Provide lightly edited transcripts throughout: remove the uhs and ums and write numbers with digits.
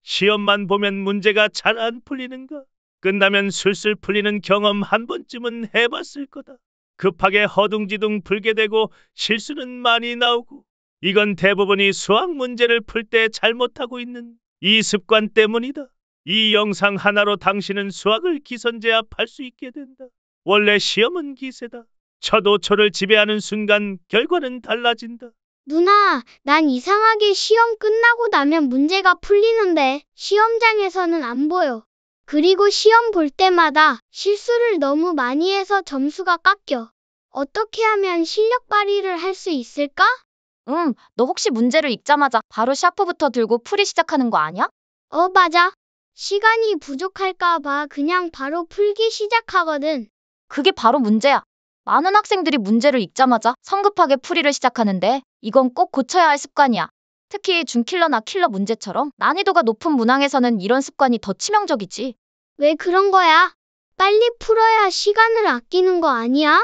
시험만 보면 문제가 잘 안 풀리는가? 끝나면 술술 풀리는 경험 한 번쯤은 해봤을 거다. 급하게 허둥지둥 풀게 되고 실수는 많이 나오고 이건 대부분이 수학 문제를 풀 때 잘못하고 있는 이 습관 때문이다. 이 영상 하나로 당신은 수학을 기선제압할 수 있게 된다. 원래 시험은 기세다. 첫 5초를 지배하는 순간 결과는 달라진다. 누나, 난 이상하게 시험 끝나고 나면 문제가 풀리는데 시험장에서는 안 보여. 그리고 시험 볼 때마다 실수를 너무 많이 해서 점수가 깎여. 어떻게 하면 실력 발휘를 할 수 있을까? 너 혹시 문제를 읽자마자 바로 샤프부터 들고 풀이 시작하는 거 아니야? 맞아. 시간이 부족할까 봐 그냥 바로 풀기 시작하거든. 그게 바로 문제야. 많은 학생들이 문제를 읽자마자 성급하게 풀이를 시작하는데 이건 꼭 고쳐야 할 습관이야. 특히 준킬러나 킬러 문제처럼 난이도가 높은 문항에서는 이런 습관이 더 치명적이지. 왜 그런 거야? 빨리 풀어야 시간을 아끼는 거 아니야?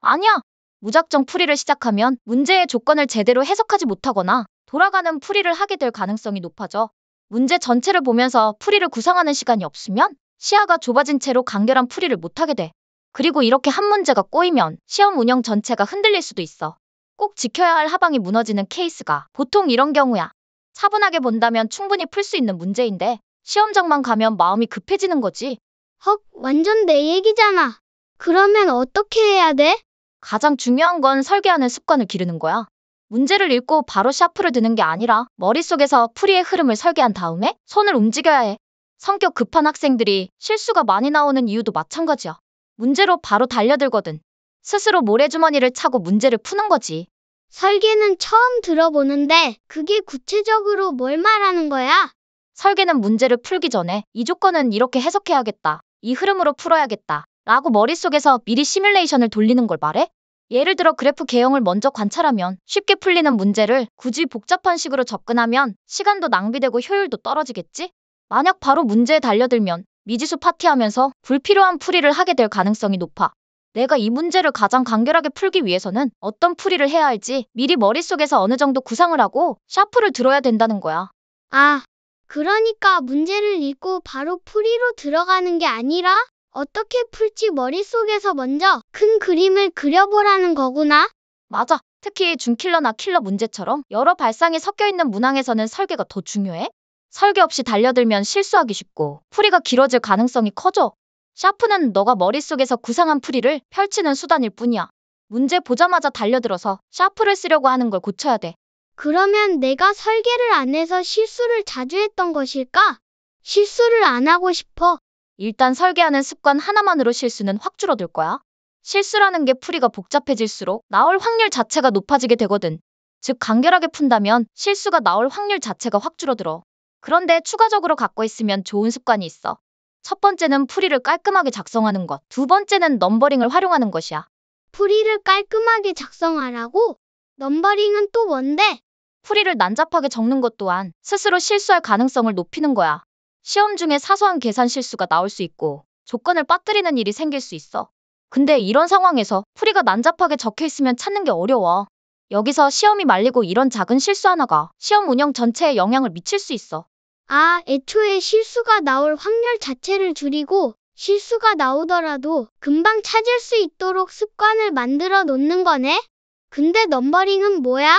아니야. 무작정 풀이를 시작하면 문제의 조건을 제대로 해석하지 못하거나 돌아가는 풀이를 하게 될 가능성이 높아져. 문제 전체를 보면서 풀이를 구상하는 시간이 없으면 시야가 좁아진 채로 간결한 풀이를 못하게 돼. 그리고 이렇게 한 문제가 꼬이면 시험 운영 전체가 흔들릴 수도 있어. 꼭 지켜야 할 하방이 무너지는 케이스가 보통 이런 경우야. 차분하게 본다면 충분히 풀 수 있는 문제인데 시험장만 가면 마음이 급해지는 거지. 헉, 완전 내 얘기잖아. 그러면 어떻게 해야 돼? 가장 중요한 건 설계하는 습관을 기르는 거야. 문제를 읽고 바로 샤프를 드는 게 아니라 머릿속에서 풀이의 흐름을 설계한 다음에 손을 움직여야 해. 성격 급한 학생들이 실수가 많이 나오는 이유도 마찬가지야. 문제로 바로 달려들거든. 스스로 모래주머니를 차고 문제를 푸는 거지. 설계는 처음 들어보는데 그게 구체적으로 뭘 말하는 거야? 설계는 문제를 풀기 전에 이 조건은 이렇게 해석해야겠다. 이 흐름으로 풀어야겠다. 라고 머릿속에서 미리 시뮬레이션을 돌리는 걸 말해? 예를 들어 그래프 개형을 먼저 관찰하면 쉽게 풀리는 문제를 굳이 복잡한 식으로 접근하면 시간도 낭비되고 효율도 떨어지겠지? 만약 바로 문제에 달려들면 미지수 파티하면서 불필요한 풀이를 하게 될 가능성이 높아. 내가 이 문제를 가장 간결하게 풀기 위해서는 어떤 풀이를 해야 할지 미리 머릿속에서 어느 정도 구상을 하고 샤프를 들어야 된다는 거야. 아, 그러니까 문제를 읽고 바로 풀이로 들어가는 게 아니라 어떻게 풀지 머릿속에서 먼저 큰 그림을 그려보라는 거구나. 맞아. 특히 준킬러나 킬러 문제처럼 여러 발상이 섞여 있는 문항에서는 설계가 더 중요해. 설계 없이 달려들면 실수하기 쉽고 풀이가 길어질 가능성이 커져. 샤프는 너가 머릿속에서 구상한 풀이를 펼치는 수단일 뿐이야. 문제 보자마자 달려들어서 샤프를 쓰려고 하는 걸 고쳐야 돼. 그러면 내가 설계를 안 해서 실수를 자주 했던 것일까? 실수를 안 하고 싶어. 일단 설계하는 습관 하나만으로 실수는 확 줄어들 거야. 실수라는 게 풀이가 복잡해질수록 나올 확률 자체가 높아지게 되거든. 즉 간결하게 푼다면 실수가 나올 확률 자체가 확 줄어들어. 그런데 추가적으로 갖고 있으면 좋은 습관이 있어. 첫 번째는 풀이를 깔끔하게 작성하는 것. 두 번째는 넘버링을 활용하는 것이야. 풀이를 깔끔하게 작성하라고? 넘버링은 또 뭔데? 풀이를 난잡하게 적는 것 또한 스스로 실수할 가능성을 높이는 거야. 시험 중에 사소한 계산 실수가 나올 수 있고 조건을 빠뜨리는 일이 생길 수 있어. 근데 이런 상황에서 풀이가 난잡하게 적혀 있으면 찾는 게 어려워. 여기서 시험이 말리고 이런 작은 실수 하나가 시험 운영 전체에 영향을 미칠 수 있어. 아, 애초에 실수가 나올 확률 자체를 줄이고 실수가 나오더라도 금방 찾을 수 있도록 습관을 만들어 놓는 거네? 근데 넘버링은 뭐야?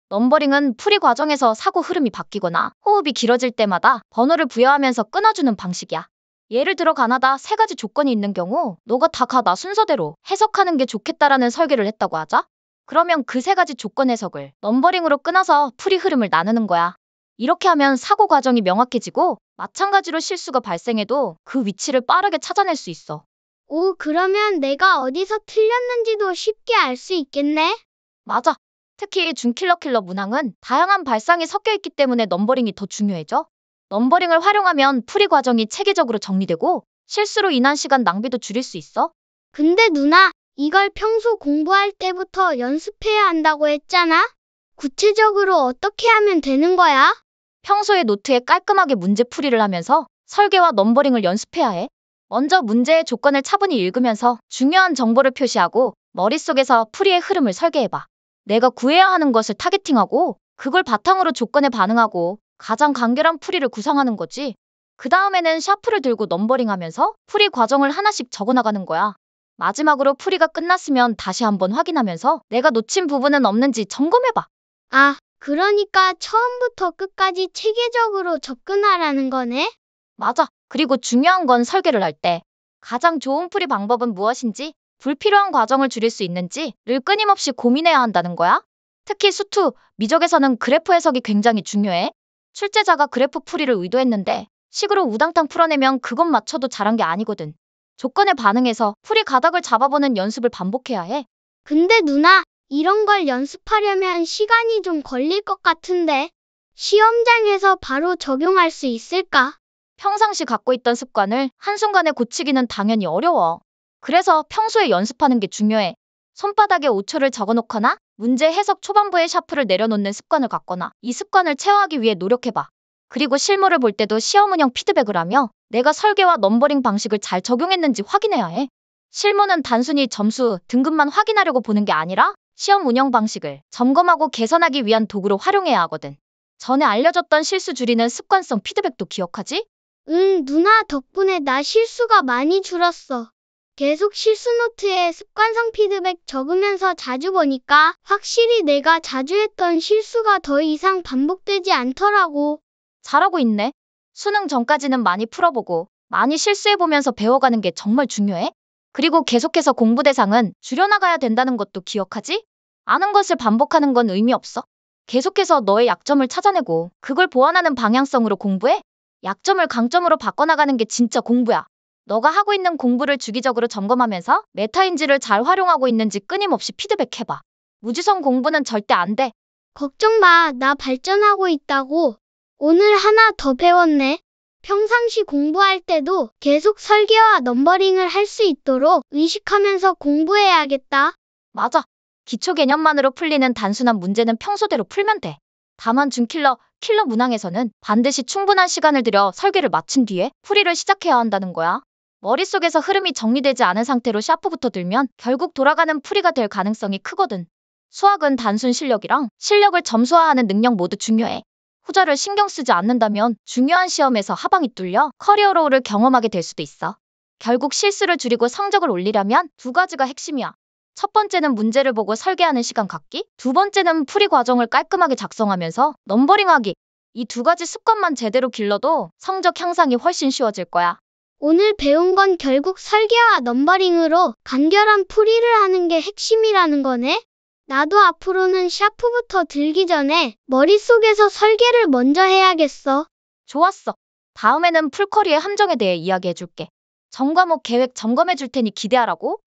넘버링은 풀이 과정에서 사고 흐름이 바뀌거나 호흡이 길어질 때마다 번호를 부여하면서 끊어주는 방식이야. 예를 들어 가나다 세 가지 조건이 있는 경우 너가 다 가나 순서대로 해석하는 게 좋겠다라는 설계를 했다고 하자. 그러면 그 세 가지 조건 해석을 넘버링으로 끊어서 풀이 흐름을 나누는 거야. 이렇게 하면 사고 과정이 명확해지고 마찬가지로 실수가 발생해도 그 위치를 빠르게 찾아낼 수 있어. 오, 그러면 내가 어디서 틀렸는지도 쉽게 알 수 있겠네? 맞아. 특히 준킬러 문항은 다양한 발상이 섞여 있기 때문에 넘버링이 더 중요해져. 넘버링을 활용하면 풀이 과정이 체계적으로 정리되고 실수로 인한 시간 낭비도 줄일 수 있어. 근데 누나, 이걸 평소 공부할 때부터 연습해야 한다고 했잖아? 구체적으로 어떻게 하면 되는 거야? 평소에 노트에 깔끔하게 문제 풀이를 하면서 설계와 넘버링을 연습해야 해. 먼저 문제의 조건을 차분히 읽으면서 중요한 정보를 표시하고 머릿속에서 풀이의 흐름을 설계해봐. 내가 구해야 하는 것을 타겟팅하고 그걸 바탕으로 조건에 반응하고 가장 간결한 풀이를 구상하는 거지. 그 다음에는 샤프를 들고 넘버링 하면서 풀이 과정을 하나씩 적어나가는 거야. 마지막으로 풀이가 끝났으면 다시 한번 확인하면서 내가 놓친 부분은 없는지 점검해봐. 아, 그러니까 처음부터 끝까지 체계적으로 접근하라는 거네? 맞아. 그리고 중요한 건 설계를 할 때 가장 좋은 풀이 방법은 무엇인지, 불필요한 과정을 줄일 수 있는지를 끊임없이 고민해야 한다는 거야. 특히 수투, 미적에서는 그래프 해석이 굉장히 중요해. 출제자가 그래프 풀이를 의도했는데 식으로 우당탕 풀어내면 그것 맞춰도 잘한 게 아니거든. 조건에 반응해서 풀이 가닥을 잡아보는 연습을 반복해야 해. 근데 누나, 이런 걸 연습하려면 시간이 좀 걸릴 것 같은데. 시험장에서 바로 적용할 수 있을까? 평상시 갖고 있던 습관을 한순간에 고치기는 당연히 어려워. 그래서 평소에 연습하는 게 중요해. 손바닥에 5초를 적어놓거나 문제 해석 초반부에 샤프를 내려놓는 습관을 갖거나 이 습관을 체화하기 위해 노력해봐. 그리고 실물을 볼 때도 시험 운영 피드백을 하며 내가 설계와 넘버링 방식을 잘 적용했는지 확인해야 해. 실무는 단순히 점수, 등급만 확인하려고 보는 게 아니라 시험 운영 방식을 점검하고 개선하기 위한 도구로 활용해야 하거든. 전에 알려줬던 실수 줄이는 습관성 피드백도 기억하지? 응, 누나 덕분에 나 실수가 많이 줄었어. 계속 실수 노트에 습관성 피드백 적으면서 자주 보니까 확실히 내가 자주 했던 실수가 더 이상 반복되지 않더라고. 잘하고 있네. 수능 전까지는 많이 풀어보고 많이 실수해보면서 배워가는 게 정말 중요해. 그리고 계속해서 공부 대상은 줄여나가야 된다는 것도 기억하지? 아는 것을 반복하는 건 의미 없어. 계속해서 너의 약점을 찾아내고 그걸 보완하는 방향성으로 공부해. 약점을 강점으로 바꿔나가는 게 진짜 공부야. 너가 하고 있는 공부를 주기적으로 점검하면서 메타인지를 잘 활용하고 있는지 끊임없이 피드백해봐. 무지성 공부는 절대 안 돼. 걱정 마, 나 발전하고 있다고. 오늘 하나 더 배웠네. 평상시 공부할 때도 계속 설계와 넘버링을 할 수 있도록 의식하면서 공부해야겠다. 맞아. 기초 개념만으로 풀리는 단순한 문제는 평소대로 풀면 돼. 다만 킬러 문항에서는 반드시 충분한 시간을 들여 설계를 마친 뒤에 풀이를 시작해야 한다는 거야. 머릿속에서 흐름이 정리되지 않은 상태로 샤프부터 들면 결국 돌아가는 풀이가 될 가능성이 크거든. 수학은 단순 실력이랑 실력을 점수화하는 능력 모두 중요해. 후자를 신경 쓰지 않는다면 중요한 시험에서 하방이 뚫려 커리어 로우를 경험하게 될 수도 있어. 결국 실수를 줄이고 성적을 올리려면 두 가지가 핵심이야. 첫 번째는 문제를 보고 설계하는 시간 갖기, 두 번째는 풀이 과정을 깔끔하게 작성하면서 넘버링하기. 이 두 가지 습관만 제대로 길러도 성적 향상이 훨씬 쉬워질 거야. 오늘 배운 건 결국 설계와 넘버링으로 간결한 풀이를 하는 게 핵심이라는 거네. 나도 앞으로는 샤프부터 들기 전에 머릿속에서 설계를 먼저 해야겠어. 좋았어. 다음에는 풀커리의 함정에 대해 이야기해줄게. 전과목 계획 점검해줄 테니 기대하라고.